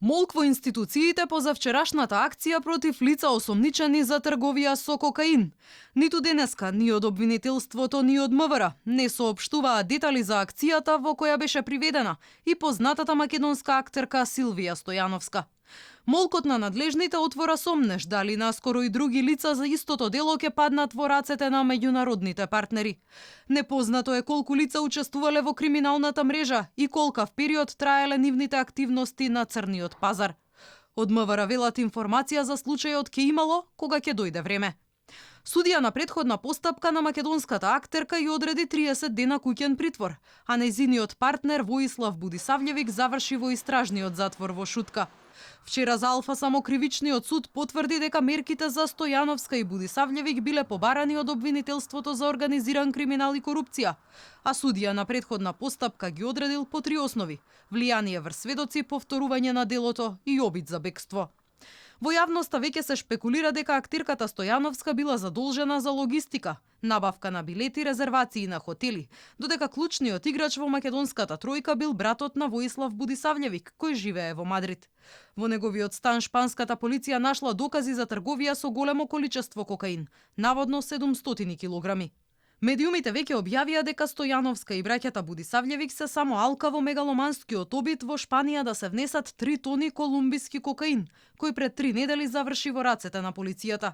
Молк во институциите по завчерашната акција против лица осомничени за трговија со кокаин. Ниту денеска, ни од обвинителството, ни од МВР не соопштуваа детали за акцијата во која беше приведена и познатата македонска актерка Силвија Стојановска. Молкот на надлежните отвора сомнеш дали наскоро и други лица за истото дело ќе паднат во рацете на меѓународните партнери. Непознато е колку лица учествувале во криминалната мрежа и колкав период траеле нивните активности на црниот пазар. Од МВР велат информација за случајот ќе имало кога ќе дојде време. Судија на претходна постапка на македонската актерка ја одреди 30 дена куќен притвор, а нејзиниот партнер Воислав Будисављевик заврши во истражниот затвор во Шутка. Вчера за Алфа само кривичниот суд потврди дека мерките за Стојановска и Будисављевик биле побарани од обвинителството за организиран криминал и корупција, а судија на претходна постапка ги одредил по 3 основи: влијание врз сведоци, повторување на делото и обид за бегство. Во јавноста веќе се шпекулира дека актерката Стојановска била задолжена за логистика, набавка на билети, резервации на хотели, додека клучниот играч во македонската тројка бил братот на Воислав Будисављевик, кој живее во Мадрид. Во неговиот стан шпанската полиција нашла докази за трговија со големо количество кокаин, наводно 700 килограми. Медиумите веќе објавија дека Стојановска и браќата Будисављевик се само алка во мегаломанскиот обид во Шпанија да се внесат 3 тони колумбиски кокаин, кој пред 3 недели заврши во рацете на полицијата.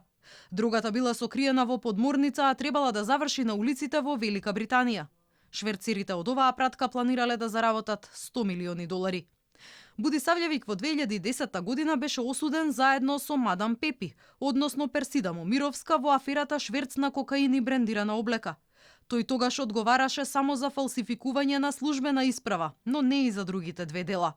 Другата била сокриена во подморница, а требала да заврши на улиците во Велика Британија. Шверцерите од оваа пратка планирале да заработат $100 милиони. Будисављевик во 2010 година беше осуден заедно со мадам Пепи, односно Персида Момировска, во аферата шверц на кокаин и брендирана облека. Тој тогаш одговараше само за фалсификување на службена исправа, но не и за другите 2 дела.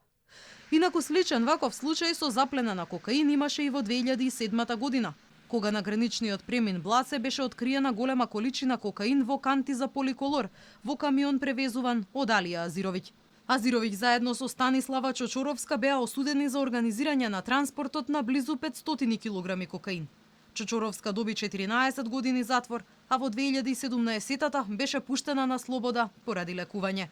Инаку сличен ваков случај со заплена на кокаин имаше и во 2007 година, кога на граничниот премин Бласе беше откриена голема количина кокаин во канти за поликолор во камион превезуван од Алија Азировиќ. Азировиќ заедно со Станислава Чочоровска беа осудени за организирање на транспортот на близу 500 килограми кокаин. Чочоровска доби 14 години затвор, а во 2017 беше пуштена на слобода поради лекување.